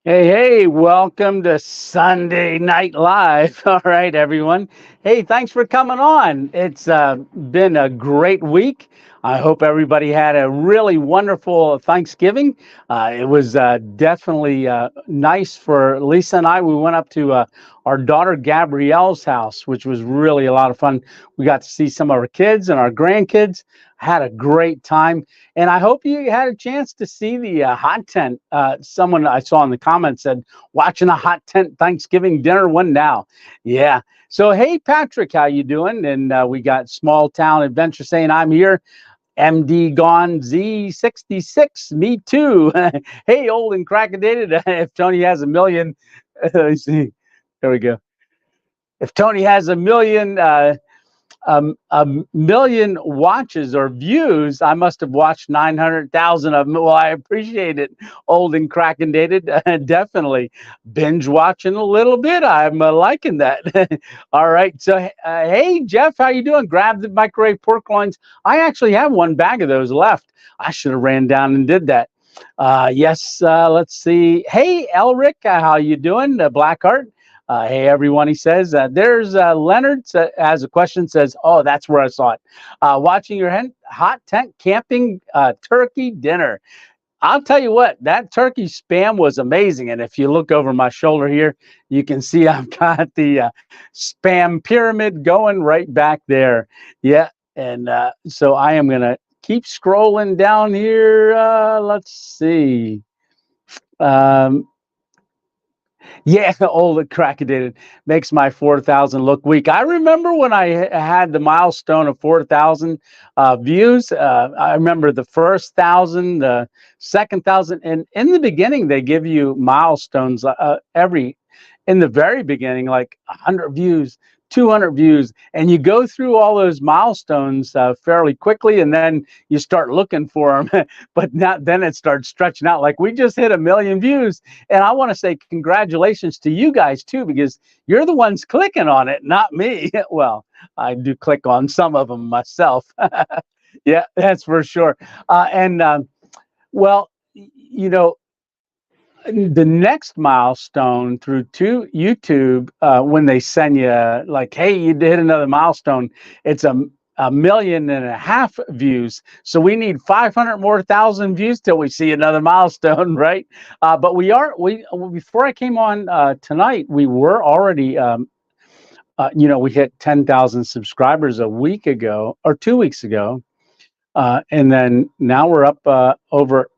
Hey, welcome to Sunday Night Live. All right, everyone. Hey, thanks for coming on. It's been a great week. I hope everybody had a really wonderful Thanksgiving. It was definitely nice for Lisa and I. We went up to our daughter Gabrielle's house, which was really a lot of fun. We got to see some of our kids and our grandkids. Had a great time. And I hope you had a chance to see the hot tent. Someone I saw in the comments said, watching a hot tent Thanksgiving dinner, when now? Yeah. So, hey, Patrick, how you doing? And we got Small Town Adventure saying, I'm here. MD Gone Z66, me too. Hey, old and crackedated. If Tony has a million, let's see. There we go. If Tony has a million watches or views, I must have watched 900,000 of them. Well, I appreciate it, old and cracking dated. Definitely binge watching a little bit. I'm liking that. All right. So, hey, Jeff, how you doing? Grab the microwave pork loins. I actually have one bag of those left. I should have ran down and did that. Yes. Let's see. Hey, Elric, how you doing? Blackheart. Hey, everyone, he says. There's Leonard has a question, says, oh, that's where I saw it. Watching your hot tent camping turkey dinner. I'll tell you what, that turkey spam was amazing. And if you look over my shoulder here, you can see I've got the spam pyramid going right back there. Yeah. And so I am going to keep scrolling down here. Let's see. Um, Yeah, old crackedated makes my 4,000 look weak. I remember when I had the milestone of 4,000 views. I remember the first 1,000, the second 1,000, and in the beginning they give you milestones in the very beginning, like 100 views, 200 views, and you go through all those milestones fairly quickly, and then you start looking for them. But not then it starts stretching out. Like we just hit 1 million views, and I want to say congratulations to you guys too, because you're the ones clicking on it, not me. Well, I do click on some of them myself. Yeah, that's for sure. And well, you know, the next milestone through to YouTube, when they send you like, hey, you hit another milestone, it's a million and a half views. So we need 500 more thousand views till we see another milestone, right? But we before I came on tonight, we were already we hit 10,000 subscribers a week ago or 2 weeks ago, and then now we're up over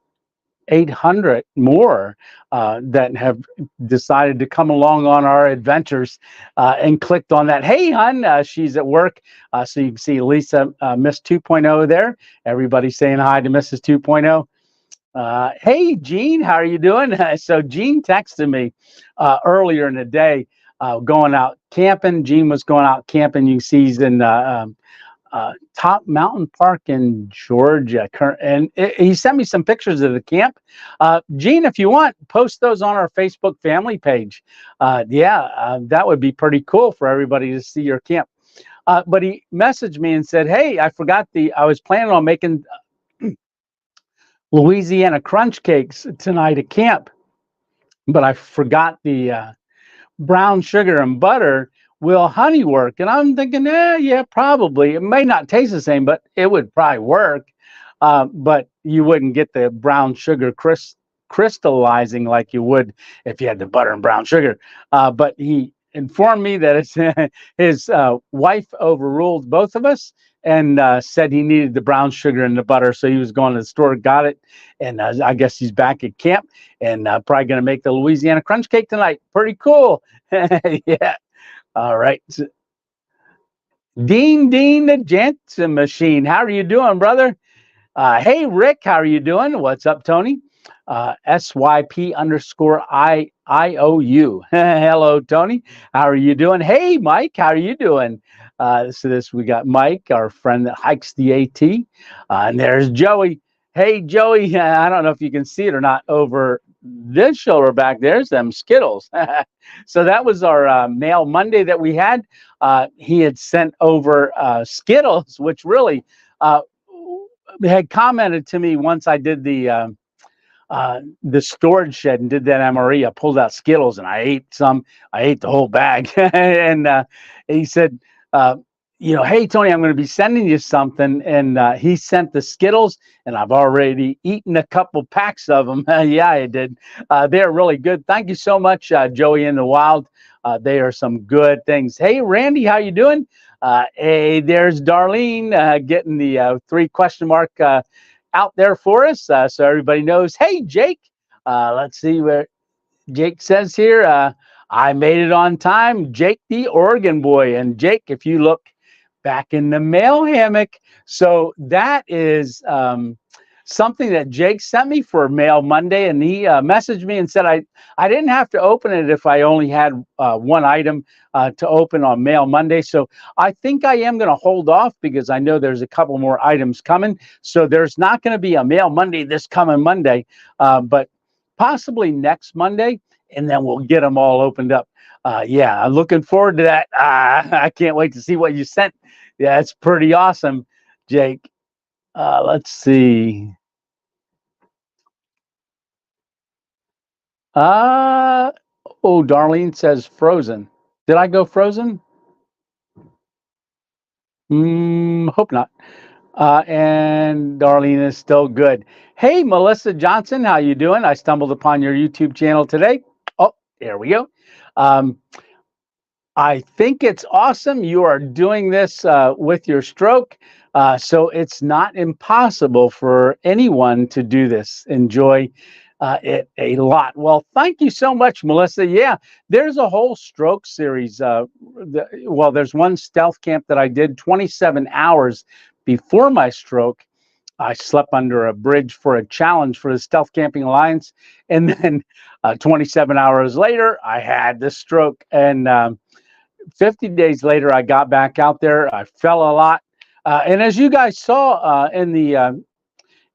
800 more that have decided to come along on our adventures and clicked on that. Hey, hon, she's at work. So you can see Lisa, Miss 2.0 there. Everybody saying hi to Mrs. 2.0. Hey, Jean, how are you doing? So Jean texted me earlier in the day going out camping. Jean was going out camping. You can see he's in Top Mountain Park in Georgia. And he sent me some pictures of the camp. Gene, if you want, post those on our Facebook family page. That would be pretty cool for everybody to see your camp. But he messaged me and said, hey, I was planning on making Louisiana crunch cakes tonight at camp, but I forgot the brown sugar and butter. Will honey work? And I'm thinking, yeah, probably. It may not taste the same, but it would probably work. But you wouldn't get the brown sugar crystallizing like you would if you had the butter and brown sugar. But he informed me that it's his wife overruled both of us and said he needed the brown sugar and the butter. So he was going to the store, got it. And I guess he's back at camp and probably going to make the Louisiana crunch cake tonight. Pretty cool. Yeah. All right. Dean the Jansen Machine. How are you doing, brother? Hey, Rick, how are you doing? What's up, Tony? SYP underscore IOU. Hello, Tony. How are you doing? Hey, Mike, how are you doing? We got Mike, our friend that hikes the AT. And there's Joey. Hey, Joey, I don't know if you can see it or not over this shoulder back. There's them Skittles. So that was our Mail Monday that we had. He had sent over Skittles, which really had commented to me once I did the the storage shed and did that MRE. I pulled out Skittles and I ate some. I ate the whole bag. And he said, hey, Tony, I'm going to be sending you something. And he sent the Skittles, and I've already eaten a couple packs of them. Yeah, I did. They're really good. Thank you so much, Joey in the Wild. They are some good things. Hey, Randy, how you doing? Hey, there's Darlene getting the 3 question mark out there for us, so everybody knows. Hey, Jake, let's see where Jake says here. I made it on time, Jake the Oregon boy. And Jake, if you look back in the mail, Hammock. So that is something that Jake sent me for Mail Monday, and he messaged me and said I didn't have to open it if I only had one item to open on Mail Monday. So I think I am going to hold off because I know there's a couple more items coming. So there's not going to be a Mail Monday this coming Monday, but possibly next Monday, and then we'll get them all opened up. Yeah, I'm looking forward to that. I can't wait to see what you sent. Yeah, it's pretty awesome, Jake. Let's see. Oh, Darlene says Frozen. Did I go Frozen? Hope not. And Darlene is still good. Hey, Melissa Johnson, how you doing? I stumbled upon your YouTube channel today. Oh, there we go. I think it's awesome. You are doing this with your stroke. So it's not impossible for anyone to do this. Enjoy it a lot. Well, thank you so much, Melissa. Yeah, there's a whole stroke series. There's one stealth camp that I did 27 hours before my stroke. I slept under a bridge for a challenge for the Stealth Camping Alliance. And then 27 hours later, I had the stroke. And 50 days later, I got back out there. I fell a lot. And as you guys saw in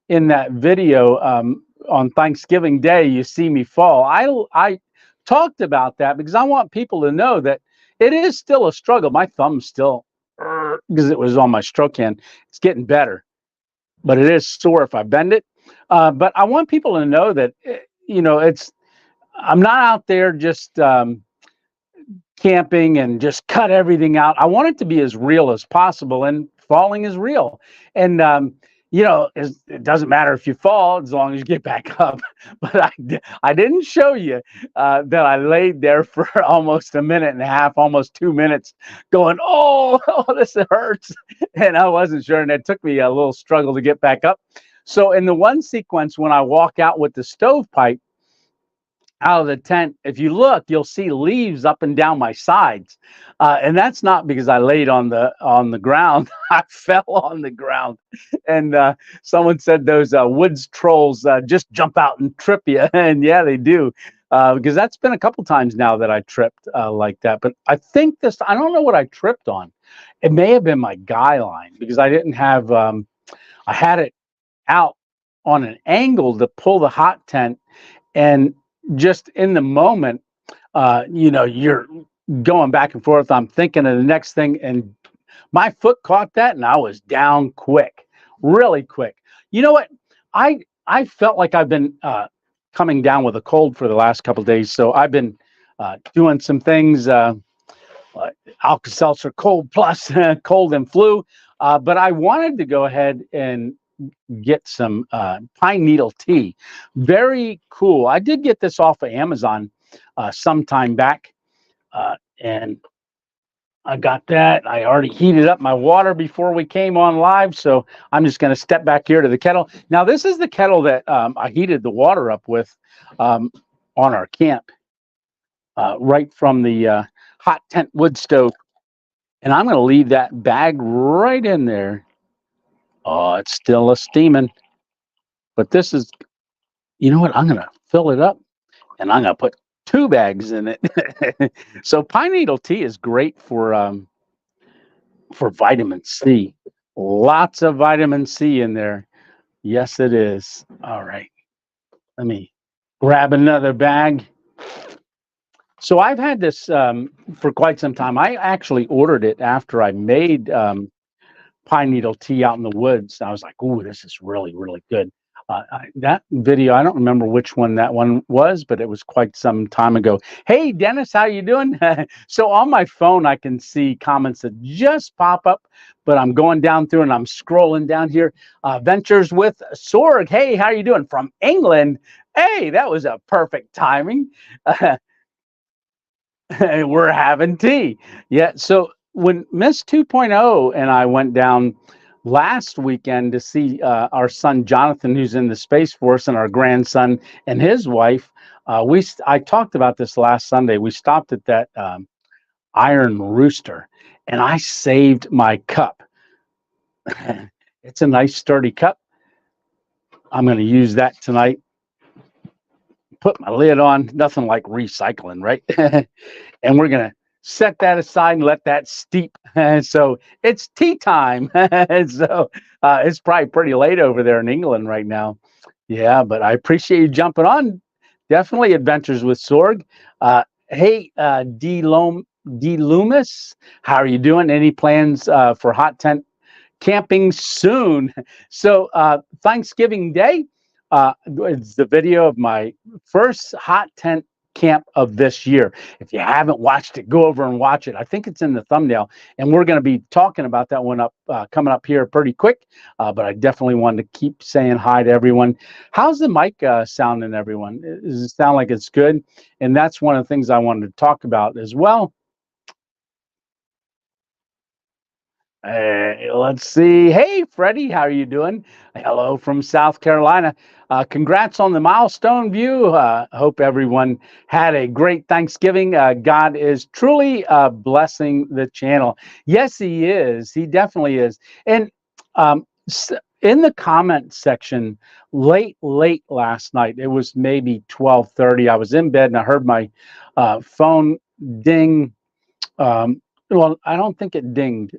that video on Thanksgiving Day, you see me fall. I talked about that because I want people to know that it is still a struggle. My thumb's still, because it was on my stroke hand, it's getting better, but it is sore if I bend it. But I want people to know that, I'm not out there just camping and just cut everything out. I want it to be as real as possible, and falling is real. And it doesn't matter if you fall as long as you get back up. But I didn't show you that I laid there for almost a minute and a half, almost 2 minutes, going, oh, this hurts. And I wasn't sure, and it took me a little struggle to get back up. So in the one sequence, when I walk out with the stovepipe out of the tent, if you look, you'll see leaves up and down my sides, and that's not because I laid on the ground. I fell on the ground, and someone said those woods trolls just jump out and trip you, and yeah, they do, because that's been a couple times now that I tripped like that. But I think I don't know what I tripped on. It may have been my guy line, because I didn't have I had it out on an angle to pull the hot tent, and just in the moment, you're going back and forth. I'm thinking of the next thing, and my foot caught that, and I was down quick, really quick. You know what? I felt like I've been coming down with a cold for the last couple of days, so I've been doing some things, like Alka-Seltzer Cold Plus, cold and flu. But I wanted to go ahead and get some pine needle tea. Very cool. I did get this off of Amazon some time back, and I got that. I already heated up my water before we came on live, so I'm just going to step back here to the kettle. Now, this is the kettle that I heated the water up with on our camp, right from the hot tent wood stove. And I'm going to leave that bag right in there. Oh, it's still a steaming. But this is, you know what? I'm going to fill it up, and I'm going to put 2 bags in it. So pine needle tea is great for vitamin C. Lots of vitamin C in there. Yes, it is. All right. Let me grab another bag. So I've had this for quite some time. I actually ordered it after I made pine needle tea out in the woods. I was like, ooh, this is really, really good. That video, I don't remember which one that one was, but it was quite some time ago. Hey, Dennis, how you doing? So on my phone, I can see comments that just pop up, but I'm going down through and I'm scrolling down here. Ventures with Sorg. Hey, how you doing? From England. Hey, that was a perfect timing. We're having tea. Yeah. So when Miss 2.0 and I went down last weekend to see our son Jonathan, who's in the Space Force, and our grandson and his wife, I talked about this last Sunday. We stopped at that Iron Rooster, and I saved my cup. It's a nice sturdy cup. I'm going to use that tonight. Put my lid on. Nothing like recycling, right? And we're going to set that aside and let that steep. So it's tea time. So it's probably pretty late over there in England right now. Yeah, but I appreciate you jumping on. Definitely Adventures with Sorg. Hey, D. Loomis, how are you doing? Any plans for hot tent camping soon? So Thanksgiving Day, it's the video of my first hot tent camp of this year. If you haven't watched it, go over and watch it. I think it's in the thumbnail, and we're going to be talking about that one coming up here pretty quick. But I definitely wanted to keep saying hi to everyone. How's the mic sounding, everyone? Does it sound like it's good? And that's one of the things I wanted to talk about as well. Let's see. Hey, Freddie, how are you doing? Hello from South Carolina. Congrats on the milestone view. Hope everyone had a great Thanksgiving. God is truly blessing the channel. Yes, he is. He definitely is. And in the comment section, late last night, it was maybe 12:30. I was in bed and I heard my phone ding. Well, I don't think it dinged.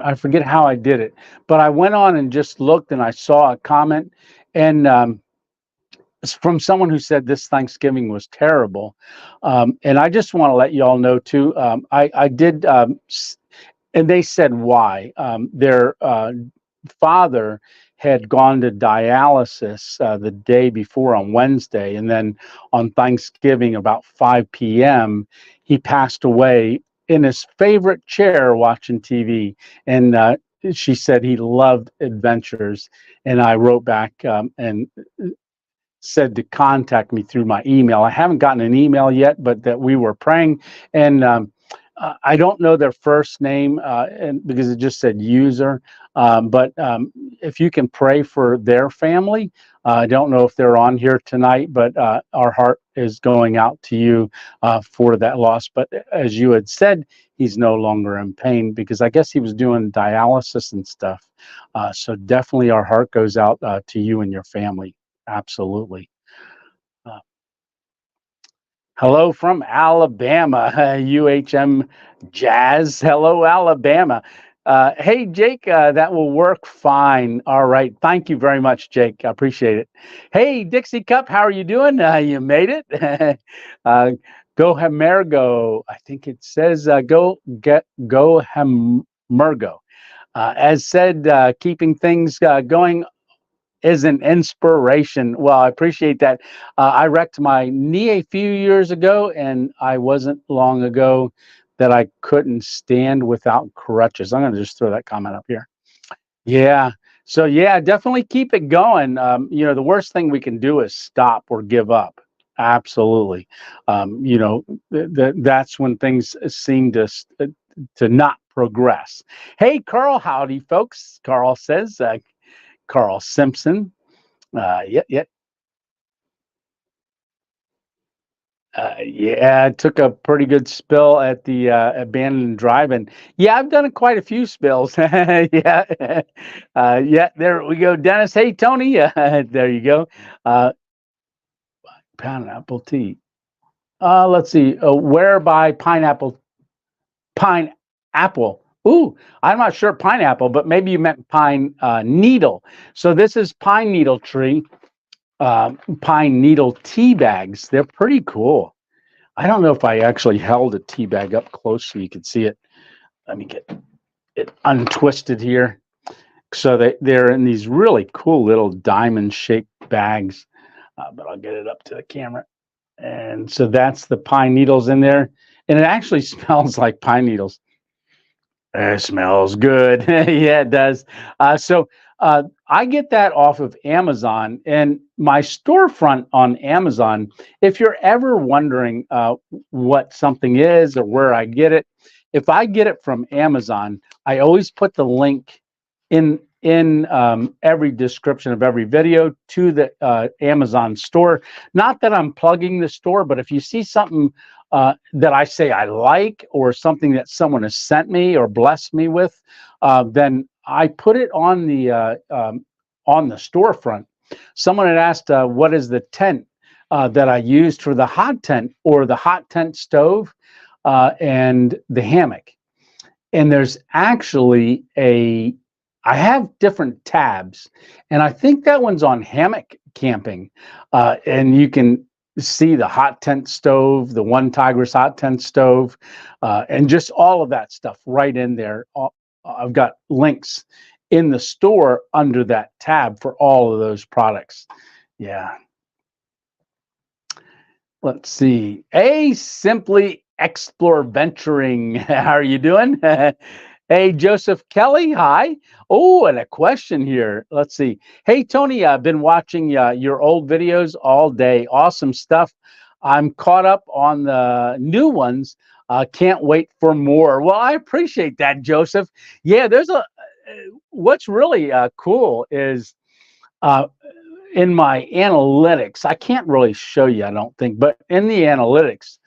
I forget how I did it, but I went on and just looked and I saw a comment, and it's from someone who said this Thanksgiving was terrible. And I just want to let you all know too, I did, and they said why. Their father had gone to dialysis the day before on Wednesday, and then on Thanksgiving about 5 p.m. he passed away in his favorite chair watching TV. And she said he loved adventures. And I wrote back and said to contact me through my email. I haven't gotten an email yet, but that we were praying. And I don't know their first name and because it just said user. But if you can pray for their family, I don't know if they're on here tonight, but our heart is going out to you for that loss. But as you had said, he's no longer in pain because I guess he was doing dialysis and stuff. So definitely our heart goes out to you and your family. Absolutely. Hello from Alabama, UHM Jazz. Hello, Alabama. Hey, Jake, that will work fine. All right. Thank you very much, Jake. I appreciate it. Hey, Dixie Cup, how are you doing? You made it. Go Hamergo. I think it says go Hamergo. As said, keeping things going is an inspiration. Well, I appreciate that. I wrecked my knee a few years ago, and I wasn't long ago that I couldn't stand without crutches. I'm going to just throw that comment up here. Yeah. So yeah, definitely keep it going. The worst thing we can do is stop or give up. Absolutely. That's when things seem to not progress. Hey, Carl, howdy, folks. Carl says, Carl Simpson. Yeah. Yeah, I took a pretty good spill at the abandoned drive-in. Yeah, I've done quite a few spills. Yeah. Yeah, there we go. Dennis, hey, Tony. There you go. Pineapple tea. Let's see. Whereby pineapple. Ooh, I'm not sure pineapple, but maybe you meant pine needle. So this is pine needle tree. Pine needle tea bags. They're pretty cool. I don't know if I actually held a tea bag up close so you could see it. Let me get it untwisted here. So they're in these really cool little diamond shaped bags. But I'll get it up to the camera. And so that's the pine needles in there. And it actually smells like pine needles. It smells good. Yeah, it does. I get that off of Amazon, and my storefront on Amazon. If you're ever wondering what something is or where I get it, if I get it from Amazon, I always put the link in every description of every video to the Amazon store. Not that I'm plugging the store, but if you see something that I say I like, or something that someone has sent me or blessed me with, then I put it on the storefront. Someone had asked, what is the tent that I used for the hot tent, or the hot tent stove, and the hammock. And there's actually I have different tabs, and I think that one's on hammock camping, and you can see the hot tent stove, the One Tigress hot tent stove, and just all of that stuff right in there. I've got links in the store under that tab for all of those products. Yeah. Let's see. Simply Explore Venturing. How are you doing? Hey, Joseph Kelly. Hi. Oh, and a question here. Let's see. Hey, Tony, I've been watching your old videos all day. Awesome stuff. I'm caught up on the new ones. Can't wait for more. Well, I appreciate that, Joseph. Yeah, what's really cool is in my analytics, I can't really show you, I don't think, but in the analytics,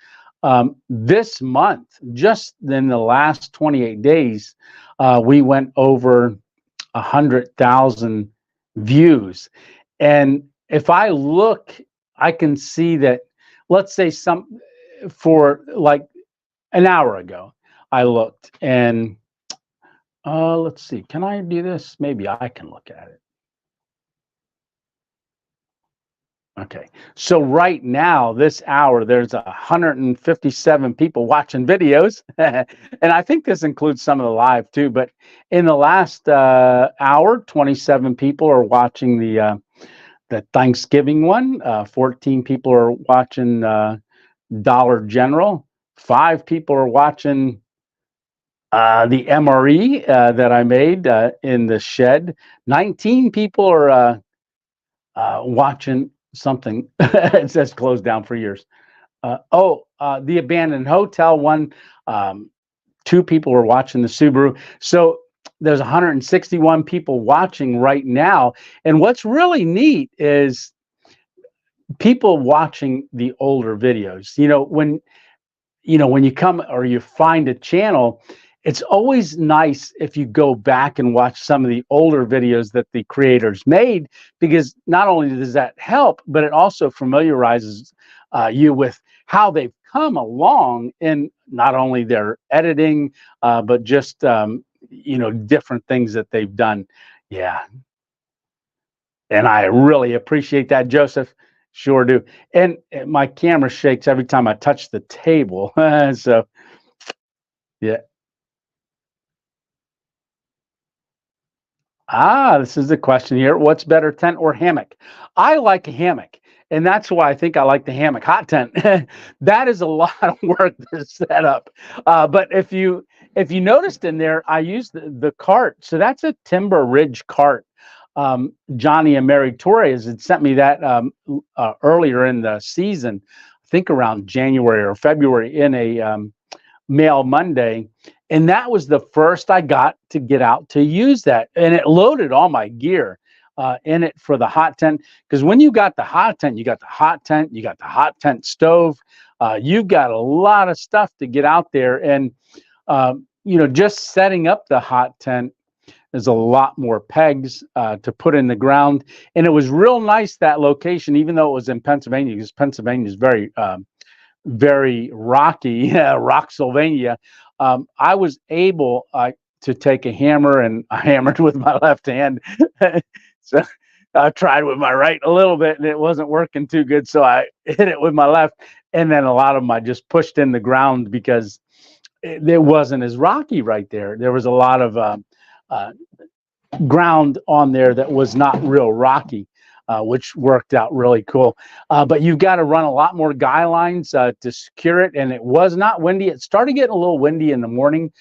this month, just in the last 28 days, we went over 100,000 views. And if I look, I can see that, let's say for like an hour ago, I looked, and let's see, can I do this? Maybe I can look at it. Okay, so right now, this hour, there's 157 people watching videos, and I think this includes some of the live too. But in the last hour, 27 people are watching the Thanksgiving one. 14 people are watching Dollar General. 5 people are watching the MRE that I made in the shed. 19 people are watching something. It says closed down for years. The abandoned hotel one. 2 people were watching the Subaru. So there's 161 people watching right now. And what's really neat is people watching the older videos. When you come or you find a channel, it's always nice if you go back and watch some of the older videos that the creators made, because not only does that help, but it also familiarizes you with how they've come along in not only their editing, but just different things that they've done. Yeah. And I really appreciate that, Joseph. Sure do. And my camera shakes every time I touch the table. So, yeah. This is the question here. What's better, tent or hammock? I like a hammock, and that's why I think I like the hammock hot tent. That is a lot of work to set up. But if you noticed in there, I used the cart. So that's a Timber Ridge cart. Johnny and Mary Torres had sent me that earlier in the season, I think around January or February, in a Mail Monday. And that was the first I got to get out to use that. And it loaded all my gear in it for the hot tent. Because when you got the hot tent, you got the hot tent, you got the hot tent stove. You've got a lot of stuff to get out there. And, just setting up the hot tent, there's a lot more pegs to put in the ground. And it was real nice, that location, even though it was in Pennsylvania, because Pennsylvania is very, very rocky, Rocksylvania. I was able to take a hammer, and I hammered with my left hand. So I tried with my right a little bit, and it wasn't working too good. So I hit it with my left. And then a lot of them I just pushed in the ground, because it wasn't as rocky right there. There was a lot of ground on there that was not real rocky, which worked out really cool. But you've got to run a lot more guy lines to secure it. And it was not windy. It started getting a little windy in the morning.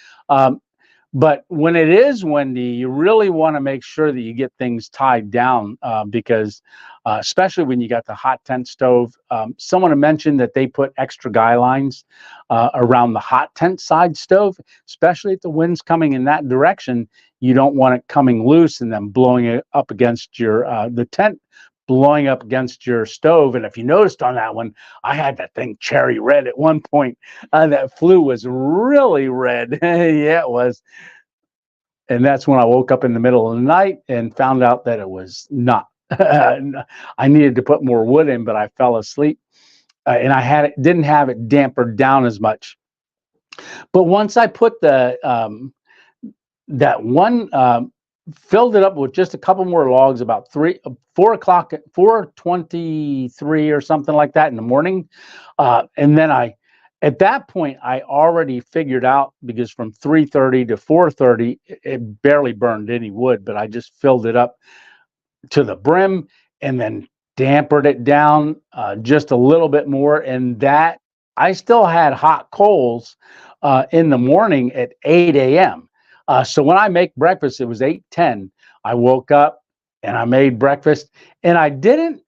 But when it is windy, you really want to make sure that you get things tied down because especially when you got the hot tent stove. Someone had mentioned that they put extra guy lines around the hot tent side stove, especially if the wind's coming in that direction. You don't want it coming loose and then blowing it up against your the tent, blowing up against your stove. And if you noticed on that one, I had that thing cherry red at one point. That flue was really red. Yeah, it was. And that's when I woke up in the middle of the night and found out that it was not. I needed to put more wood in, but I fell asleep, and I didn't have it dampered down as much. But once I put the that one filled it up with just a couple more logs, about 4 o'clock, 4:23 or something like that in the morning, and then at that point, I already figured out, because from 3:30 to 4:30, it barely burned any wood, but I just filled it up to the brim and then dampered it down just a little bit more. And that I still had hot coals in the morning at 8 a.m. So when I make breakfast, it was 8:10. I woke up and I made breakfast, and I didn't,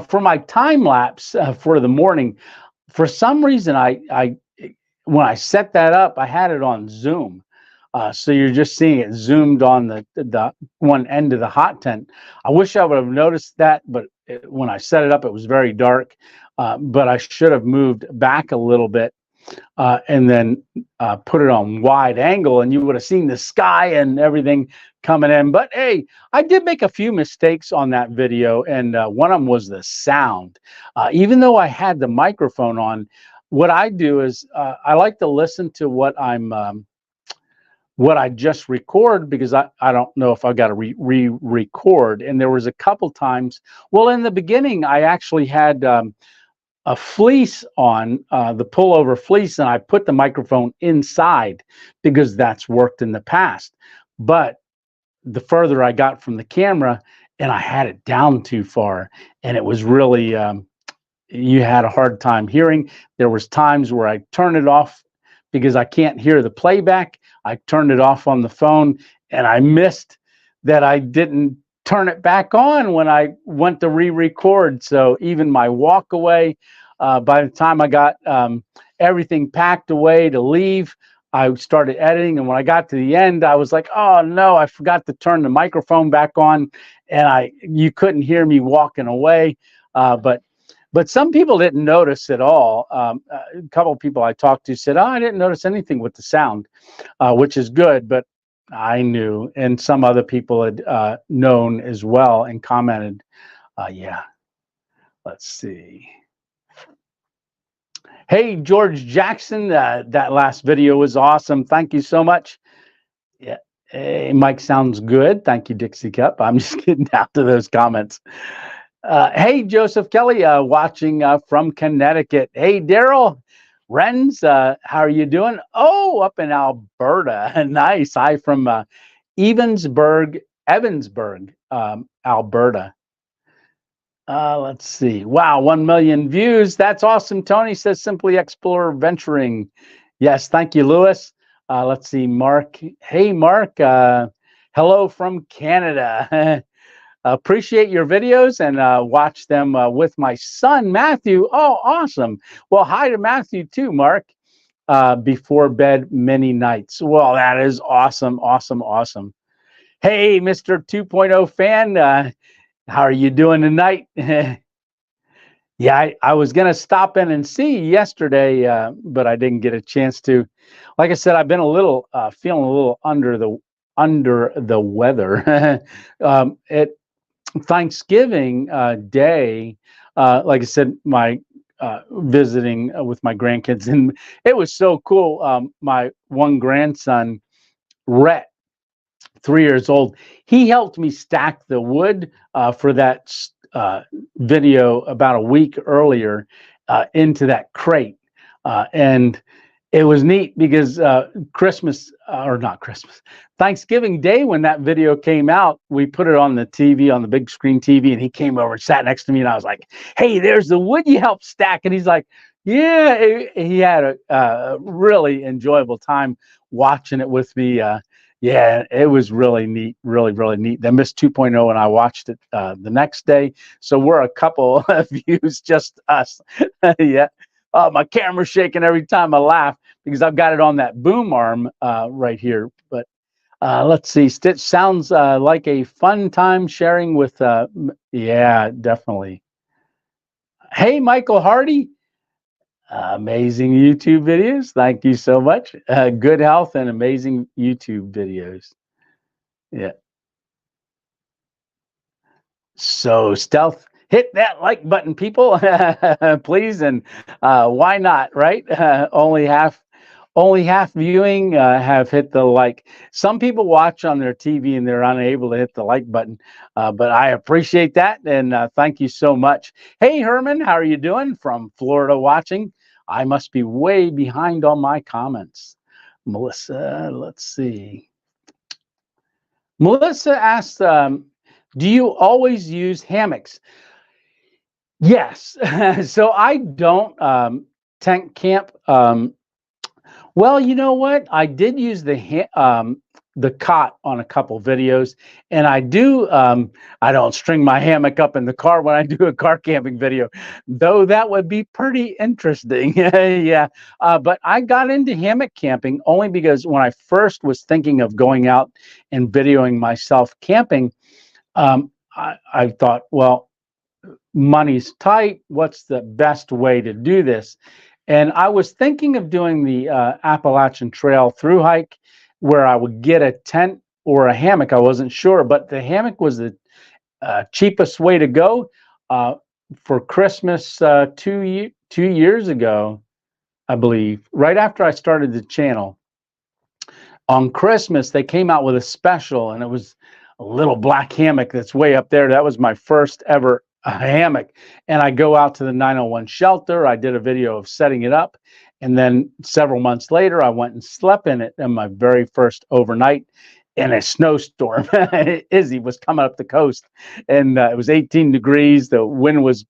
for my time lapse for the morning, for some reason, I when I set that up, I had it on Zoom. So you're just seeing it zoomed on the one end of the hot tent. I wish I would have noticed that, but when I set it up, it was very dark. But I should have moved back a little bit and then put it on wide angle, and you would have seen the sky and everything coming in. But hey, I did make a few mistakes on that video, and one of them was the sound. Even though I had the microphone on, what I do is I like to listen to what I just record, because I don't know if I got to re-record. And there was a couple times, well, in the beginning, I actually had a fleece on, the pullover fleece, and I put the microphone inside because that's worked in the past. But the further I got from the camera, and I had it down too far, and it was really, you had a hard time hearing. There was times where I turned it off because I can't hear the playback. I turned it off on the phone, and I missed that I didn't turn it back on when I went to re-record. So even my walk away, by the time I got everything packed away to leave, I started editing. And when I got to the end, I was like, oh no, I forgot to turn the microphone back on, and you couldn't hear me walking away. But some people didn't notice at all. A couple of people I talked to said, oh, I didn't notice anything with the sound, which is good. But I knew, and some other people had known as well and commented. Yeah, let's see. Hey, George Jackson, that last video was awesome. Thank you so much. Yeah, hey, Mike sounds good. Thank you, Dixie Cup. I'm just getting down to those comments. Hey, Joseph Kelly, watching from Connecticut. Hey, Daryl Renz, how are you doing? Oh, up in Alberta. Nice. Hi from Evansburg, Alberta. Let's see. Wow, 1 million views. That's awesome. Tony says simply explore venturing. Yes, thank you, Lewis. Let's see, Mark. Hey, Mark. Hello from Canada. Appreciate your videos and watch them with my son, Matthew. Oh, awesome. Well, hi to Matthew too, Mark. Before bed many nights. Well, that is awesome, awesome, awesome. Hey, Mr. 2.0 fan. How are you doing tonight? Yeah, I was going to stop in and see yesterday, but I didn't get a chance to. Like I said, I've been feeling a little under the weather. At Thanksgiving Day, like I said, my visiting with my grandkids, and it was so cool. My one grandson, Rhett, 3 years old, he helped me stack the wood for that video about a week earlier into that crate. And It was neat because Christmas, or not Christmas, Thanksgiving Day, when that video came out, we put it on the TV, on the big screen TV, and he came over and sat next to me, and I was like, "Hey, there's the wood you helped stack," and he's like, "Yeah." He had a really enjoyable time watching it with me. Yeah, it was really neat, really neat. Then Miss 2.0 and I watched it the next day, so we're a couple of views, just us. Yeah. My camera's shaking every time I laugh because I've got it on that boom arm right here. But let's see. Stitch sounds like a fun time sharing with, yeah, definitely. Hey, Michael Hardy. Amazing YouTube videos. Thank you so much. Good health and amazing YouTube videos. Yeah. So stealth, hit that like button, people, please, and why not, right? Only half viewing have hit the like. Some people watch on their TV and they're unable to hit the like button, but I appreciate that, and thank you so much. Hey, Herman, how are you doing? From Florida watching. I must be way behind on my comments. Melissa, let's see. Melissa asked, do you always use hammocks? Yes. So I don't tent camp. Well, you know what? I did use the cot on a couple videos, and I do. I don't string my hammock up in the car when I do a car camping video, though that would be pretty interesting. Yeah. But I got into hammock camping only because when I first was thinking of going out and videoing myself camping, I thought, well, money's tight. What's the best way to do this? And I was thinking of doing the Appalachian Trail through hike where I would get a tent or a hammock. I wasn't sure, but the hammock was the cheapest way to go. For Christmas 2 years ago, I believe, right after I started the channel, on Christmas, they came out with a special, and it was a little black hammock that's way up there. That was my first ever hammock. And I go out to the 901 shelter. I did a video of setting it up. And then several months later, I went and slept in it on my very first overnight in a snowstorm. Izzy was coming up the coast, and it was 18 degrees. The wind was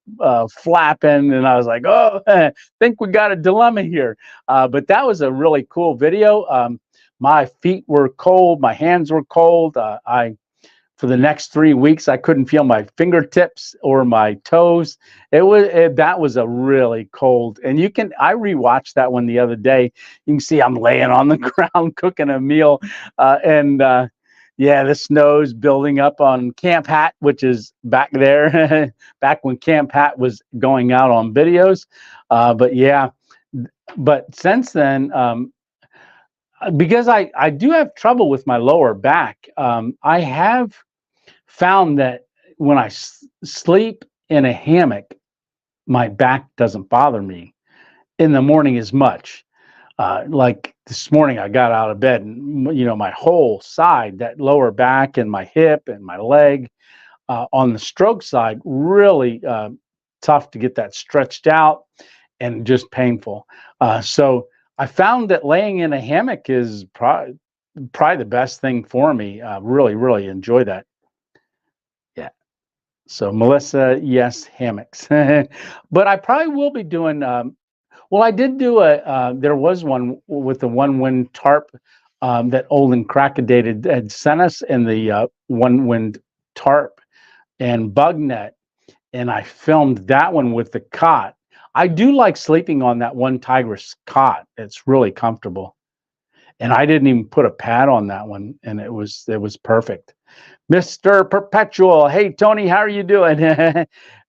flapping, and I was like, oh, I think we got a dilemma here. But that was a really cool video. My feet were cold. My hands were cold. For the next 3 weeks, I couldn't feel my fingertips or my toes. That was a really cold. And I rewatched that one the other day. You can see I'm laying on the ground cooking a meal. Yeah, the snow's building up on Camp Hat, which is back there, back when Camp Hat was going out on videos. But yeah, but since then, because I do have trouble with my lower back, I have found that when I sleep in a hammock, my back doesn't bother me in the morning as much. Like this morning, I got out of bed, and my whole side, that lower back and my hip and my leg, on the stroke side, really tough to get that stretched out and just painful. So I found that laying in a hammock is probably the best thing for me. Really enjoy that. Yeah. So Melissa, yes, hammocks. But I probably will be doing. Well, I did do there was one with the ONEWIND tarp that Old and Crackedated had sent us, in the ONEWIND tarp and bug net, and I filmed that one with the cot. I do like sleeping on that one Tigress cot. It's really comfortable. And I didn't even put a pad on that one, and it was perfect. Mr. Perpetual, hey Tony, how are you doing?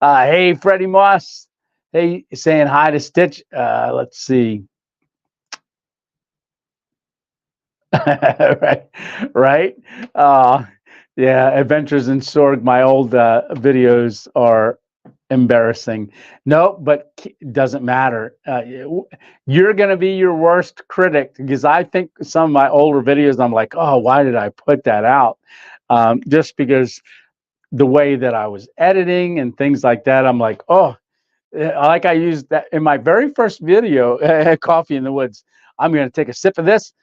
Hey Freddie Moss, hey, saying hi to Stitch. Let's see. right. Yeah, Adventures in Sorg. My old videos are embarrassing. No, but it doesn't matter. You're going to be your worst critic, because I think some of my older videos, I'm like, oh, why did I put that out? Just because the way that I was editing and things like that, I'm like, oh, like I used that in my very first video, Coffee in the Woods. I'm going to take a sip of this.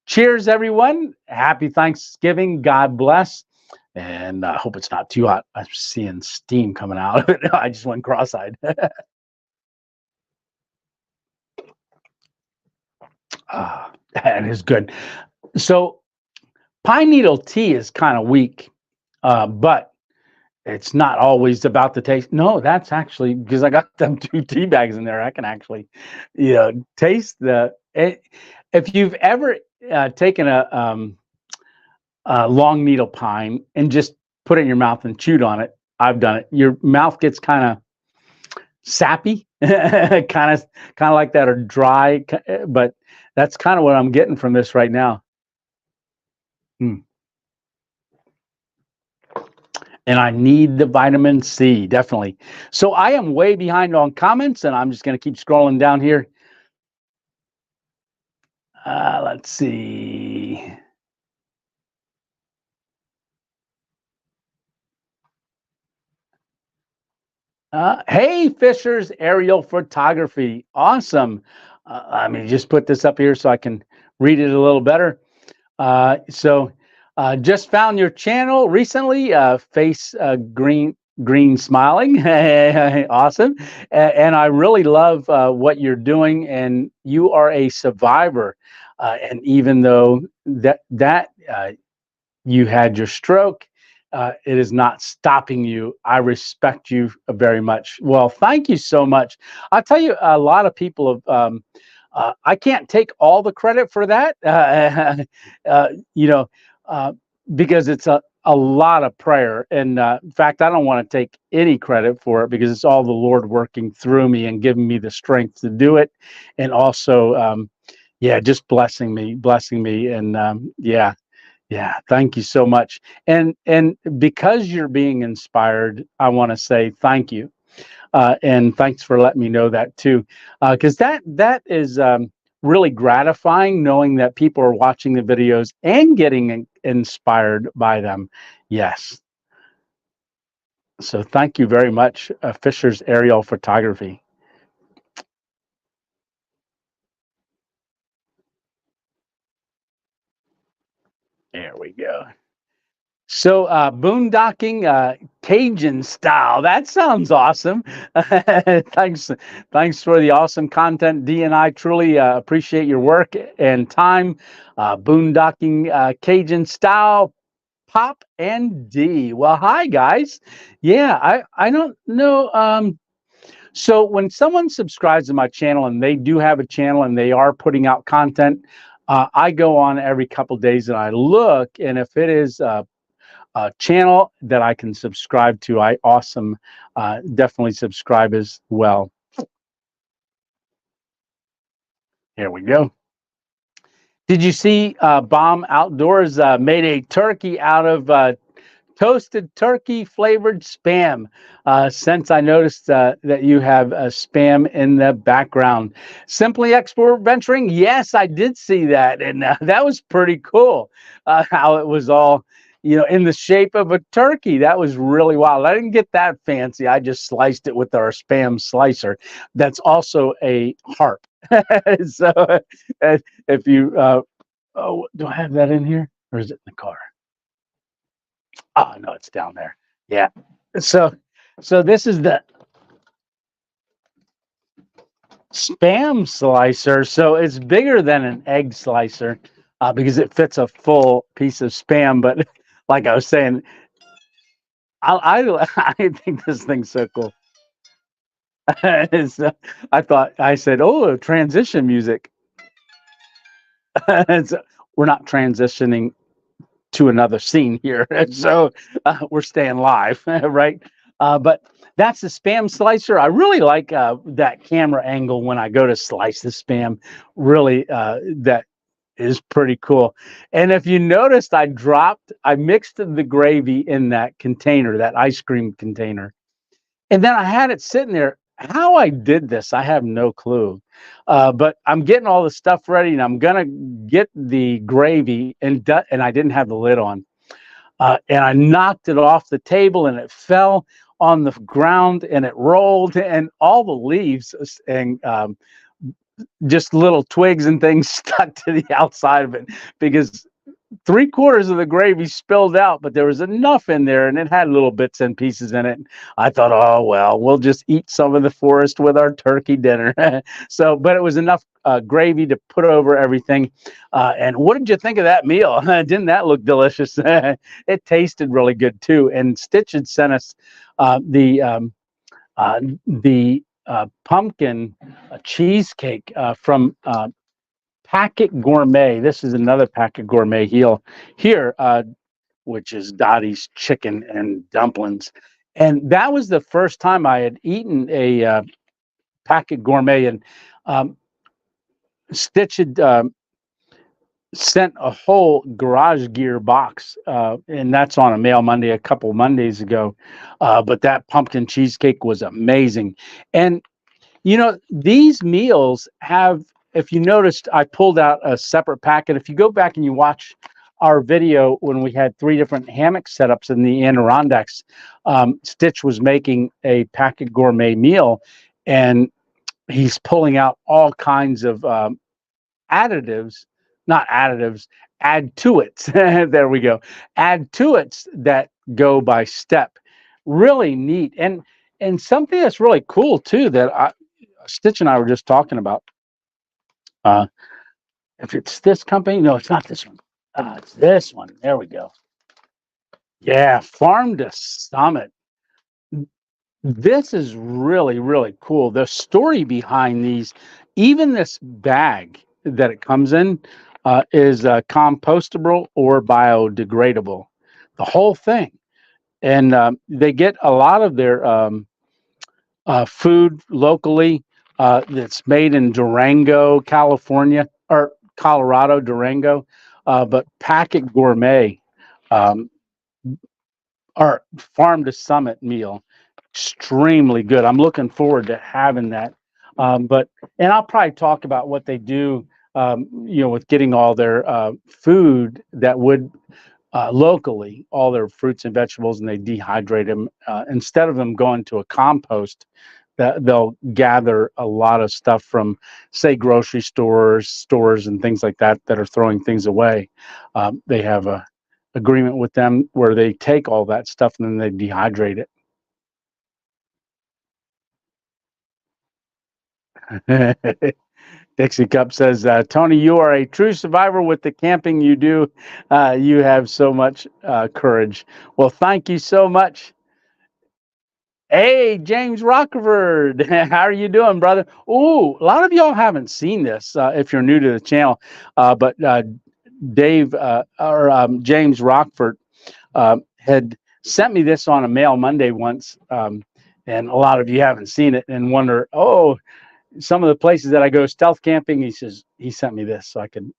Cheers, everyone. Happy Thanksgiving. God bless. And I hope it's not too hot. I'm seeing steam coming out of it. I just went cross-eyed. That is good. So pine needle tea is kind of weak, but it's not always about the taste. No, that's actually because I got them 2 tea bags in there. I can actually, taste if you've ever taken a long needle pine and just put it in your mouth and chewed on it, I've done it. Your mouth gets kind of sappy, kind of like that, or dry. But that's kind of what I'm getting from this right now. And I need the vitamin C, definitely. So I am way behind on comments, and I'm just going to keep scrolling down here. Let's see. Hey, Fishers Aerial Photography. Awesome. Let me just put this up here so I can read it a little better. Just found your channel recently, face green smiling. Awesome. And I really love what you're doing, and you are a survivor. And even though that you had your stroke, it is not stopping you. I respect you very much. Well, thank you so much. I'll tell you, a lot of people have, I can't take all the credit for that, because it's a lot of prayer. And in fact, I don't want to take any credit for it, because it's all the Lord working through me and giving me the strength to do it. And also, just blessing me. And yeah, thank you so much. And because you're being inspired, I want to say thank you. And thanks for letting me know that too, because that is really gratifying, knowing that people are watching the videos and getting inspired by them. Yes. So thank you very much, Fisher's Aerial Photography. There we go. So boondocking Cajun style. That sounds awesome. Thanks for the awesome content, D, and I truly appreciate your work and time. Boondocking Cajun style, Pop and D. Well, hi guys. Yeah, I don't know. So when someone subscribes to my channel, and they do have a channel and they are putting out content, I go on every couple of days and I look, and if it is a channel that I can subscribe to, I definitely subscribe as well. Here we go. Did you see Bomb Outdoors made a turkey out of toasted turkey flavored Spam? Since I noticed that you have Spam in the background. Simply Export Venturing. Yes, I did see that. And that was pretty cool, how it was all, in the shape of a turkey. That was really wild. I didn't get that fancy. I just sliced it with our Spam slicer. That's also a harp. So if you, do I have that in here, or is it in the car? Oh, no, it's down there. Yeah. So this is the Spam slicer. So it's bigger than an egg slicer, because it fits a full piece of Spam. But like I was saying, I think this thing's so cool. I said, oh, transition music. We're not transitioning to another scene here, so we're staying live, right? But that's the Spam slicer. I really like that camera angle when I go to slice the Spam. Really, that is pretty cool. And if you noticed, I mixed the gravy in that container, that ice cream container, and then I had it sitting there. How I did this, I have no clue. But I'm getting all the stuff ready, and I'm gonna get the gravy, and I didn't have the lid on, and I knocked it off the table, and it fell on the ground, and it rolled, and all the leaves and just little twigs and things stuck to the outside of it, because three-quarters of the gravy spilled out, but there was enough in there, and it had little bits and pieces in it. I thought, oh well, we'll just eat some of the forest with our turkey dinner. So, but it was enough gravy to put over everything. And what did you think of that meal? Didn't that look delicious? It tasted really good too. And Stitch had sent us the pumpkin cheesecake from Packet Gourmet. This is another Packet Gourmet here, which is Dottie's Chicken and Dumplings. And that was the first time I had eaten a Packet Gourmet. And Stitch had sent a whole garage gear box, and that's on a Mail Monday a couple Mondays ago. But that pumpkin cheesecake was amazing. And you know, these meals have, if you noticed, I pulled out a separate packet. If you go back and you watch our video when we had 3 different hammock setups in the Adirondacks, Stitch was making a Packet Gourmet meal, and he's pulling out all kinds of additives, not additives, add to it. There we go. Add to it that go by step. Really neat. And something that's really cool too, that Stitch and I were just talking about. If it's this company, no, it's not this one. It's this one. There we go. Yeah, Farm to Summit. This is really, really cool. The story behind these, even this bag that it comes in, is compostable or biodegradable. The whole thing. And they get a lot of their food locally that's made in Durango, California, or Colorado, Durango. But Packet Gourmet, our Farm to Summit meal, extremely good. I'm looking forward to having that. And I'll probably talk about what they do, with getting all their food that would locally, all their fruits and vegetables, and they dehydrate them instead of them going to a compost. That they'll gather a lot of stuff from, say, grocery stores, and things like that that are throwing things away. They have a agreement with them where they take all that stuff and then they dehydrate it. Dixie Cup says, Tony, you are a true survivor with the camping you do. You have so much courage. Well, thank you so much. Hey, James Rockford, how are you doing, brother? Ooh, a lot of y'all haven't seen this if you're new to the channel, but James Rockford had sent me this on a Mail Monday once, and a lot of you haven't seen it and wonder, oh, some of the places that I go stealth camping. He says he sent me this so I could.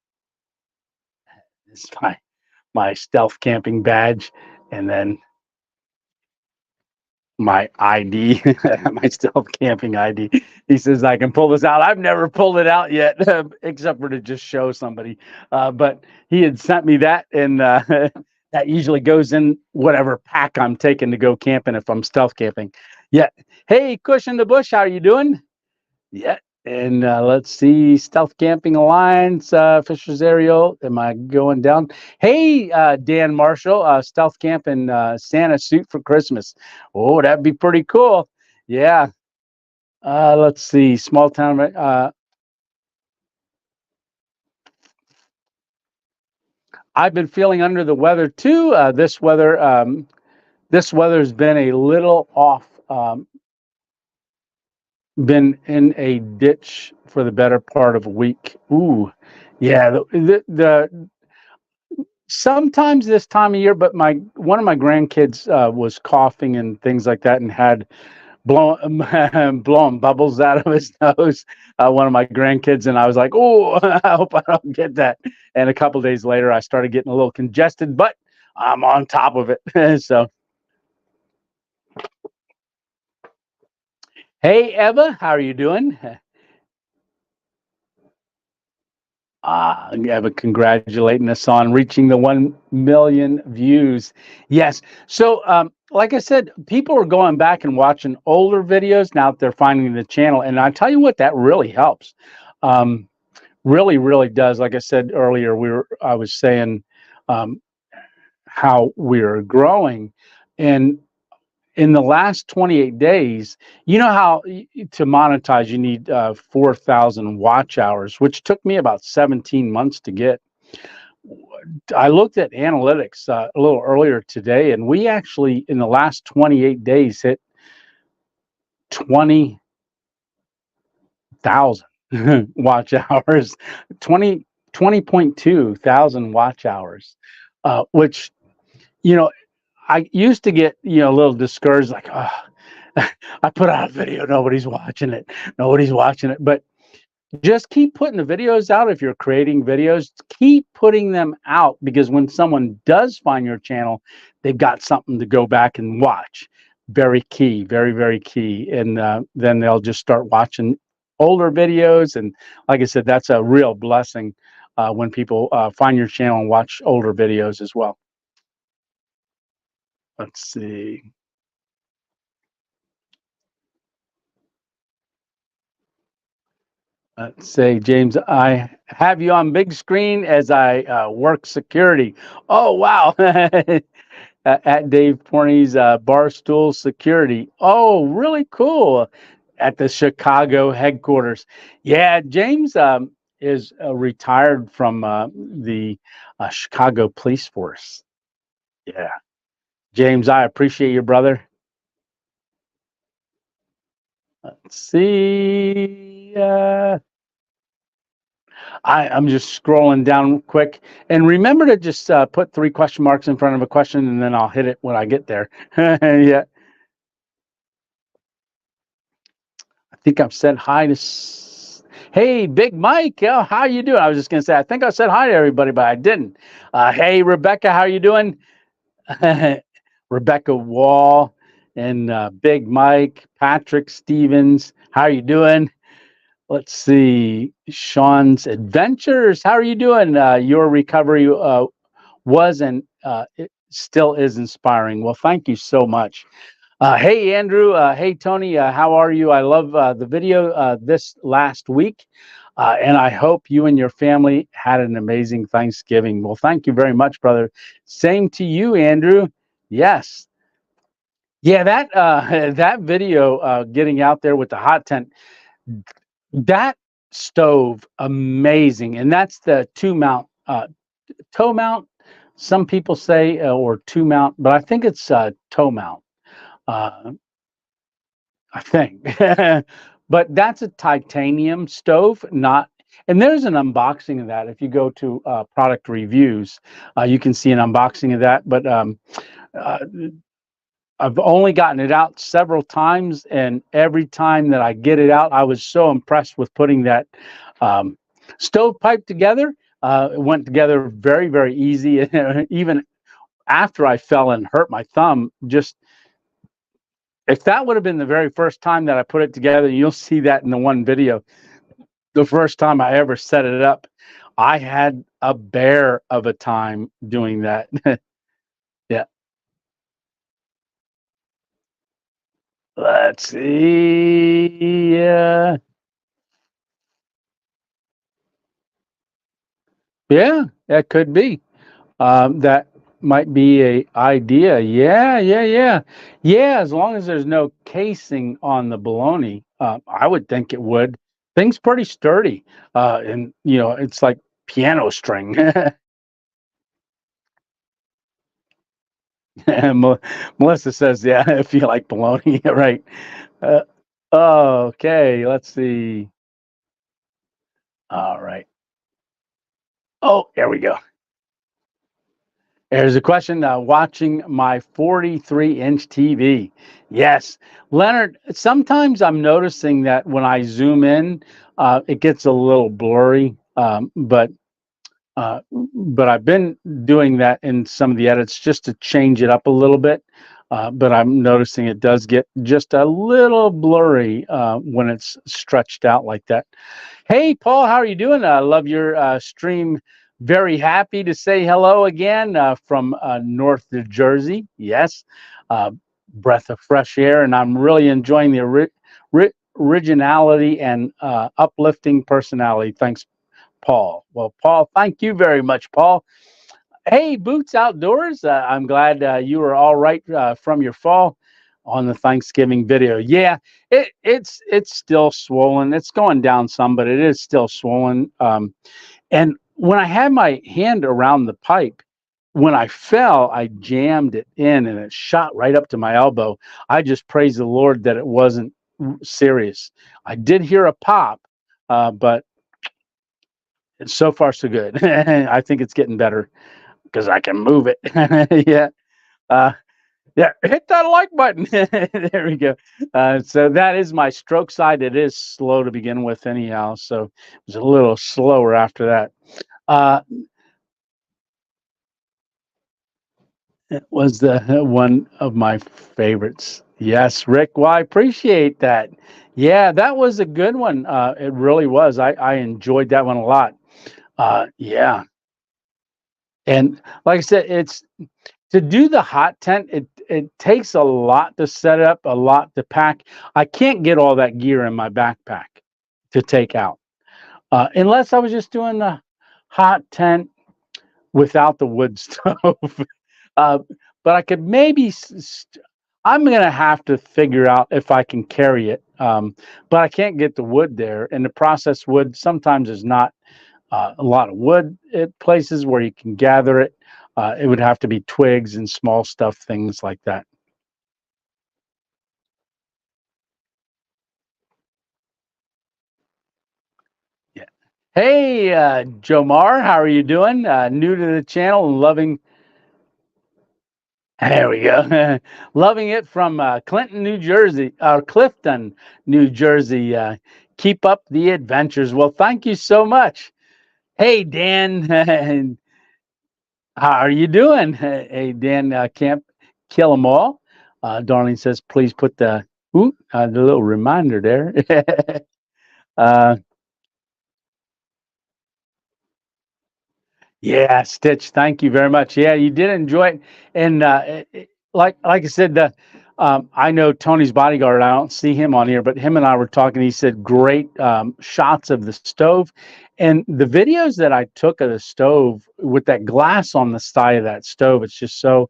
This is my stealth camping badge, and then my ID, my stealth camping ID. He says I can pull this out. I've never pulled it out yet, except for to just show somebody. But he had sent me that, and that usually goes in whatever pack I'm taking to go camping if I'm stealth camping. Yeah. Hey, Cush in the Bush, how are you doing? Yeah. And let's see, Stealth Camping Alliance, Fisher's Ariel. Am I going down? Hey, Dan Marshall, Stealth Camping Santa suit for Christmas. Oh, that'd be pretty cool. Yeah. Let's see, small town. I've been feeling under the weather too. This weather's been a little off. Been in a ditch for the better part of a week. Ooh, yeah. The sometimes this time of year, but one of my grandkids was coughing and things like that, and had blowing bubbles out of his nose. One of my grandkids, and I was like, oh, I hope I don't get that. And a couple of days later, I started getting a little congested, but I'm on top of it. So. Hey, Eva, how are you doing? Eva congratulating us on reaching the 1 million views. Yes. So like I said, people are going back and watching older videos now that they're finding the channel, and I tell you what, that really helps. Um, really, really does. Like I said earlier, I was saying um, how we're growing, and in the last 28 days, you know how to monetize you need 4,000 watch hours, which took me about 17 months to get. I looked at analytics a little earlier today, and we actually, in the last 28 days, hit 20,000 watch hours, 20.2 thousand watch hours, which, you know, I used to get, a little discouraged, like, oh, I put out a video, nobody's watching it, nobody's watching it. But just keep putting the videos out. If you're creating videos, keep putting them out, because when someone does find your channel, they've got something to go back and watch. Very key, very, very key. And then they'll just start watching older videos. And like I said, that's a real blessing when people find your channel and watch older videos as well. Let's see. Let's say, James, I have you on big screen as I work security. Oh, wow. At Dave Porney's Barstool Security. Oh, really cool. At the Chicago headquarters. Yeah, James is retired from the Chicago Police Force. Yeah. James, I appreciate you, brother. Let's see. I'm just scrolling down quick. And remember to just put 3 question marks in front of a question, and then I'll hit it when I get there. Yeah. I think I've said hi to. Hey, Big Mike. Oh, how you doing? I was just going to say, I think I said hi to everybody, but I didn't. Hey, Rebecca, how you doing? Rebecca Wall and Big Mike, Patrick Stevens. How are you doing? Let's see. Sean's Adventures. How are you doing? Your recovery was and it still is inspiring. Well, thank you so much. Hey, Andrew. Hey, Tony. How are you? I love the video this last week. And I hope you and your family had an amazing Thanksgiving. Well, thank you very much, brother. Same to you, Andrew. Yes. Yeah, that that video getting out there with the hot tent, that stove, amazing. And that's the toe mount, some people say, or two mount, but I think it's toe mount. Uh, I think. But that's a titanium stove, not. And there's an unboxing of that. If you go to product reviews, you can see an unboxing of that. But uh, I've only gotten it out several times, and every time that I get it out, I was so impressed with putting that stovepipe together. It went together very, very easy. Even after I fell and hurt my thumb, just if that would have been the very first time that I put it together, you'll see that in the one video. The first time I ever set it up, I had a bear of a time doing that. Yeah. Let's see. Yeah, that could be. That might be a idea. Yeah, yeah, yeah, yeah. As long as there's no casing on the bologna, I would think it would. Thing's pretty sturdy, and it's like piano string. Melissa says, "Yeah, if you like bologna, right?" Uh, okay, let's see. All right. Oh, there we go. There's a question, watching my 43-inch TV. Yes, Leonard, sometimes I'm noticing that when I zoom in, it gets a little blurry, but I've been doing that in some of the edits just to change it up a little bit. But I'm noticing it does get just a little blurry when it's stretched out like that. Hey, Paul, how are you doing? I love your stream. Very happy to say hello again from North New Jersey. Yes. breath of fresh air, and I'm really enjoying the originality and uplifting personality. Thanks, Paul. Well, Paul, thank you very much, Paul. Hey, Boots Outdoors. I'm glad you were all right from your fall on the Thanksgiving video. Yeah, it's still swollen. It's going down some, but it is still swollen. And when I had my hand around the pipe, when I fell, I jammed it in and it shot right up to my elbow. I just praise the Lord that it wasn't serious. I did hear a pop, but so far so good. I think it's getting better because I can move it. Yeah. Uh, yeah, hit that like button. There we go. So that is my stroke side. It is slow to begin with anyhow. So it was a little slower after that. Uh, it was the one of my favorites. Yes, Rick. Well, I appreciate that. Yeah, that was a good one. It really was. I enjoyed that one a lot. Yeah. And like I said, it's to do the hot tent, it takes a lot to set up, a lot to pack. I can't get all that gear in my backpack to take out, unless I was just doing the hot tent without the wood stove. uh, but I could maybe. I'm gonna have to figure out if I can carry it, but I can't get the wood there, and the processed wood sometimes is not a lot of wood at places where you can gather it. It would have to be twigs and small stuff, things like that. Yeah. Hey, Jomar, how are you doing? New to the channel and loving. There we go. Loving it from Clinton, New Jersey, or Clifton, New Jersey. Keep up the adventures. Well, thank you so much. Hey, Dan. How are you doing? Hey, Dan, can't kill them all. Darlene says, please put the little reminder there. uh, yeah, Stitch, thank you very much. Yeah, you did enjoy it. And like I said, I know Tony's bodyguard. I don't see him on here, but him and I were talking. He said great shots of the stove. And the videos that I took of the stove with that glass on the side of that stove, it's just so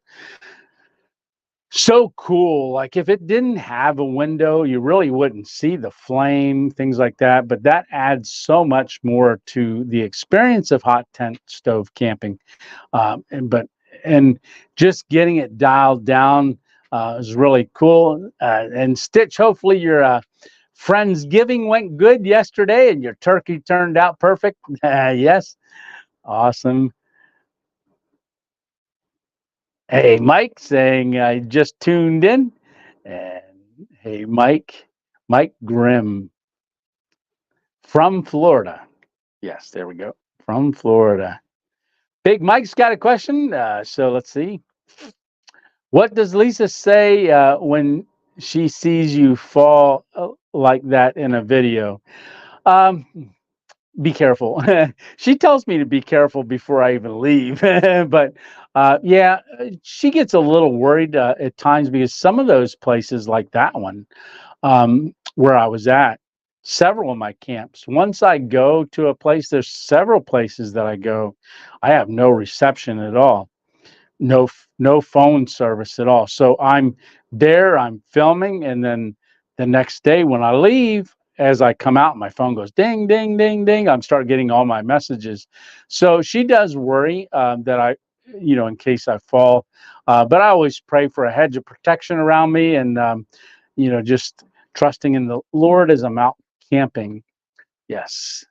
cool. Like if it didn't have a window, you really wouldn't see the flame, things like that. But that adds so much more to the experience of hot tent stove camping. And just getting it dialed down is really cool. And Stitch, hopefully your Friendsgiving went good yesterday and your turkey turned out perfect. Yes, awesome. Hey, Mike saying I just tuned in. And hey, Mike Grimm from Florida. Yes, there we go. From Florida. Big Mike's got a question. So let's see. What does Lisa say when she sees you fall like that in a video? Um, be careful. She tells me to be careful before I even leave. But yeah, she gets a little worried at times because some of those places, like that one where I was at, several of my camps, once I go to a place, there's several places that I go, I have no reception at all, no phone service at all. So I'm there, I'm filming, and then the next day when I leave, as I come out, my phone goes ding, ding, ding, ding. I'm start getting all my messages. So she does worry that in case I fall. But I always pray for a hedge of protection around me, and just trusting in the Lord as I'm out camping. Yes,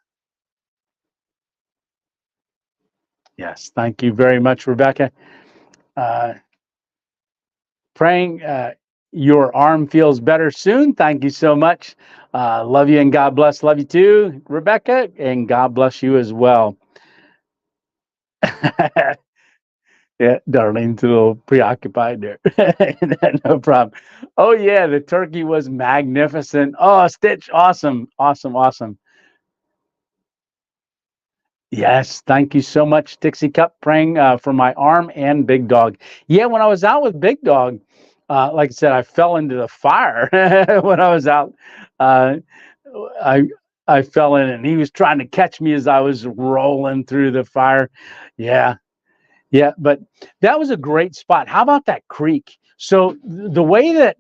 yes. Thank you very much, Rebecca. Uh, Praying your arm feels better soon. Thank you so much. Love you and God bless. Love you too, Rebecca, and God bless you as well. Yeah, Darlene's a little preoccupied there. No problem. Oh yeah, the turkey was magnificent. Oh, Stitch, awesome, awesome, awesome. Yes, thank you so much, Dixie Cup, praying for my arm and Big Dog. Yeah, when I was out with Big Dog, Like I said, I fell into the fire when I was out. Uh, I I fell in, and he was trying to catch me as I was rolling through the fire. Yeah, yeah, but that was a great spot. How about that creek? So the way that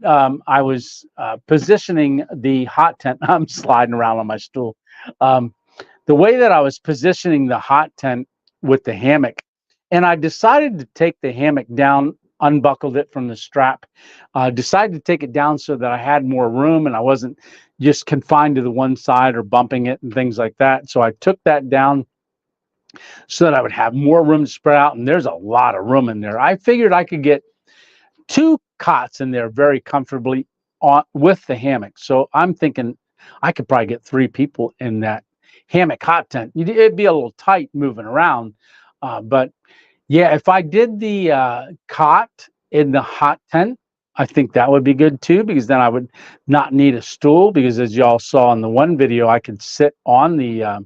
I was positioning the hot tent, I'm sliding around on my stool. Um, the way that I was positioning the hot tent with the hammock, and I decided to take the hammock down, unbuckled it from the strap, decided to take it down so that I had more room and I wasn't just confined to the one side or bumping it and things like that. So I took that down so that I would have more room to spread out. And there's a lot of room in there. I figured I could get 2 cots in there very comfortably on with the hammock. So I'm thinking I could probably get 3 people in that hammock hot tent. It'd be a little tight moving around, but yeah, if I did the cot in the hot tent, I think that would be good too, because then I would not need a stool. Because as y'all saw in the one video, I could sit on the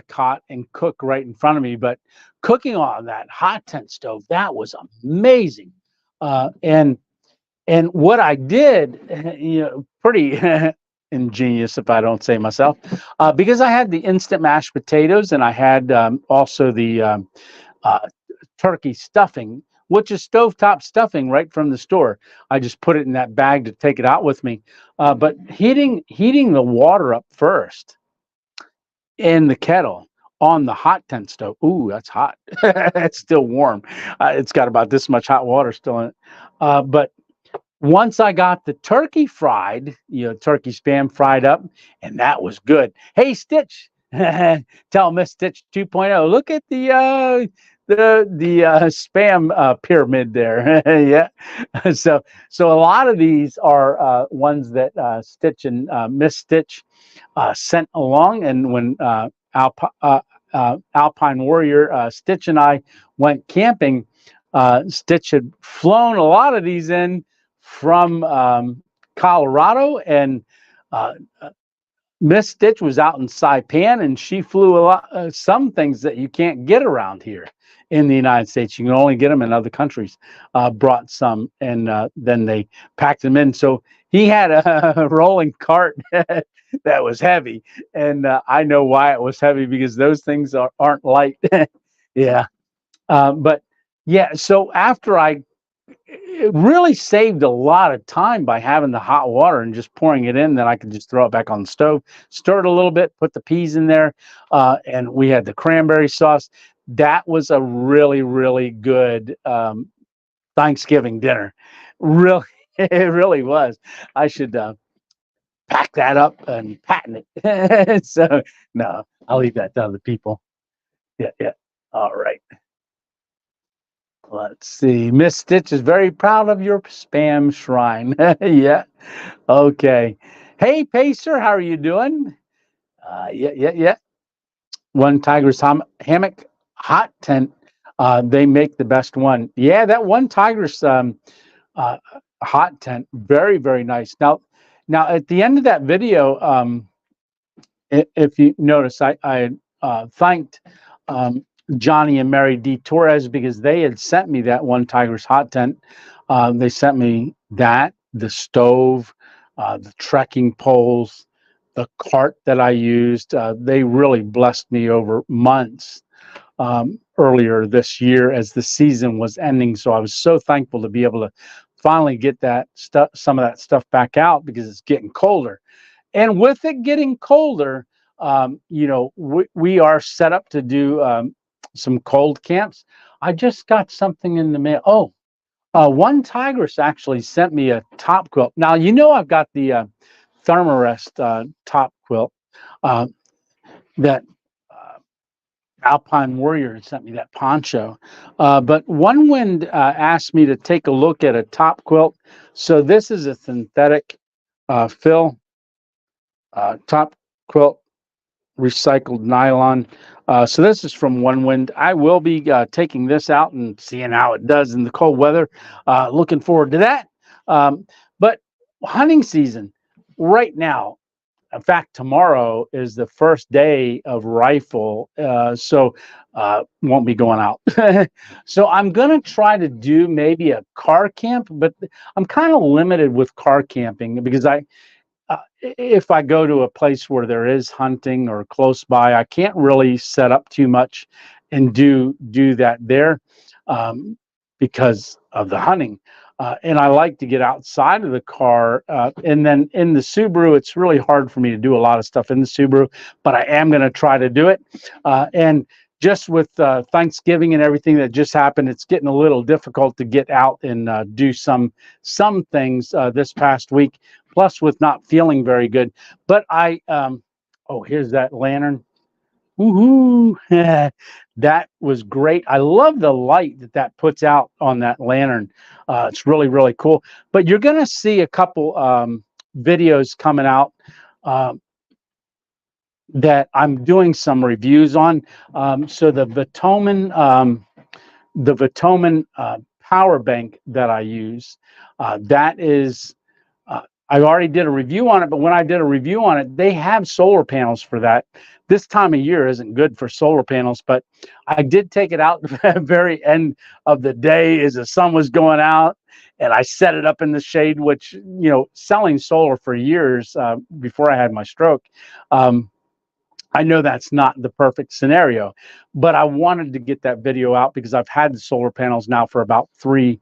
cot and cook right in front of me. But cooking on that hot tent stove, that was amazing. And what I did, pretty ingenious if I don't say myself, because I had the instant mashed potatoes and I had also the uh, turkey stuffing, which is stovetop stuffing right from the store. I just put it in that bag to take it out with me. But heating the water up first in the kettle on the hot tent stove. Ooh, that's hot. It's still warm. It's got about this much hot water still in it. But once I got the turkey fried, turkey spam fried up, and that was good. Hey, Stitch, tell Miss Stitch 2.0, look at the spam pyramid there. Yeah. So a lot of these are ones that Stitch and Miss Stitch sent along, and when Alpine Warrior Stitch and I went camping, Stitch had flown a lot of these in from Colorado, and Miss Stitch was out in Saipan, and she flew a lot some things that you can't get around here in the United States. You can only get them in other countries. Brought some, and then they packed them in. So he had a rolling cart that was heavy, and I know why it was heavy, because those things aren't light. Yeah, but yeah. So after it really saved a lot of time by having the hot water and just pouring it in. Then I could just throw it back on the stove, stir it a little bit, put the peas in there, and we had the cranberry sauce. That was a really, really good Thanksgiving dinner. Really, it really was. I should pack that up and patent it. So no, I'll leave that to other people. Yeah, yeah. All right. Let's see. Miss Stitch is very proud of your spam shrine. Yeah. Okay. Hey, Pacer, how are you doing? Yeah, yeah, yeah. One Tiger's hammock hot tent. They make the best one. Yeah, that one Tiger's uh, hot tent, very, very nice. Now at the end of that video, if you notice, I thanked Johnny and Mary D. Torres, because they had sent me that one Tiger's hot tent. They sent me that, the stove, the trekking poles, the cart that I used. They really blessed me over months earlier this year as the season was ending. So I was so thankful to be able to finally get that stuff, some of that stuff back out, because it's getting colder. And with it getting colder, we are set up to do some cold camps. I just got something in the mail. Oh, one Tigress actually sent me a top quilt. Now, I've got the Thermarest top quilt that Alpine Warrior sent me that poncho. But OneWind asked me to take a look at a top quilt. So this is a synthetic fill top quilt, recycled nylon. So this is from OneWind. I will be taking this out and seeing how it does in the cold weather. Looking forward to that. But hunting season right now, in fact, tomorrow is the first day of rifle, so won't be going out. So I'm gonna try to do maybe a car camp, but I'm kind of limited with car camping because if I go to a place where there is hunting or close by, I can't really set up too much and do that there, um, because of the hunting. And I like to get outside of the car. And then in the Subaru, it's really hard for me to do a lot of stuff in the Subaru, but I am going to try to do it. And just with Thanksgiving and everything that just happened, it's getting a little difficult to get out and do some things this past week. Plus, with not feeling very good. But oh, here's that lantern. Woohoo! That was great. I love the light that puts out on that lantern. It's really, really cool. But you're going to see a couple videos coming out that I'm doing some reviews on. So the Vitomin power bank that I use, that is, I already did a review on it, but when I did a review on it, they have solar panels for that. This time of year isn't good for solar panels, but I did take it out at the very end of the day as the sun was going out, and I set it up in the shade, which, selling solar for years before I had my stroke, I know that's not the perfect scenario, but I wanted to get that video out because I've had the solar panels now for about 3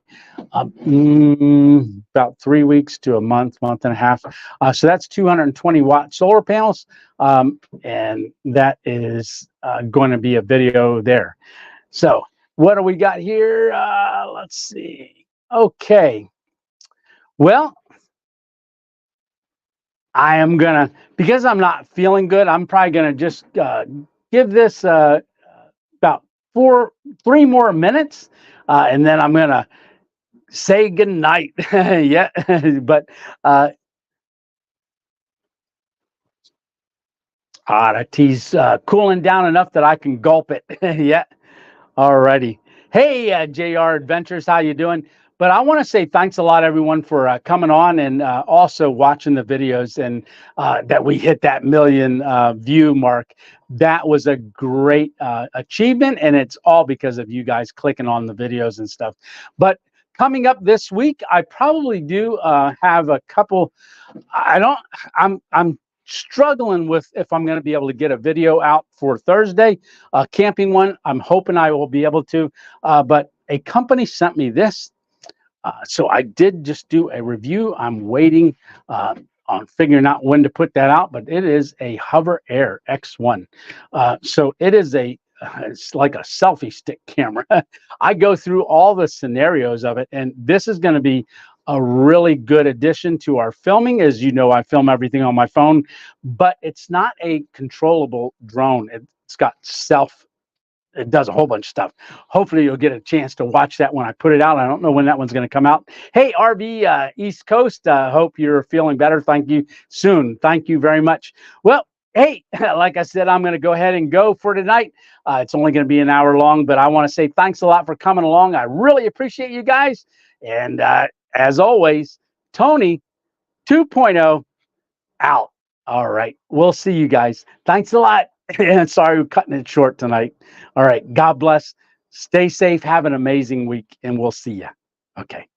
weeks to a month and a half. So that's 220 watt solar panels. And that is going to be a video there. So what do we got here? Let's see. Okay. Well, I am gonna, because I'm not feeling good, I'm probably gonna just give this about 3 more minutes, and then I'm gonna say good night. Yeah, but the tea's cooling down enough that I can gulp it. Yeah. Alrighty. Hey, JR Adventures, how you doing? But I want to say thanks a lot, everyone, for coming on and also watching the videos, and that we hit that million view mark. That was a great achievement, and it's all because of you guys clicking on the videos and stuff. But coming up this week, I probably do have a couple. I'm struggling with if I'm going to be able to get a video out for Thursday, a camping one. I'm hoping I will be able to, but a company sent me this. So I did just do a review. I'm waiting on figuring out when to put that out, but it is a Hover Air X1. So it is it's like a selfie stick camera. I go through all the scenarios of it, and this is going to be a really good addition to our filming. As you know, I film everything on my phone, but it's not a controllable drone. It's got it does a whole bunch of stuff. Hopefully you'll get a chance to watch that when I put it out. I don't know when that one's going to come out. Hey, RV East Coast, hope you're feeling better. Thank you. Soon. Thank you very much. Well, hey, like I said, I'm going to go ahead and go for tonight. It's only going to be an hour long, but I want to say thanks a lot for coming along. I really appreciate you guys. And as always, Tony 2.0 out. All right. We'll see you guys. Thanks a lot. And sorry, we're cutting it short tonight. All right. God bless. Stay safe. Have an amazing week, and we'll see you. Okay.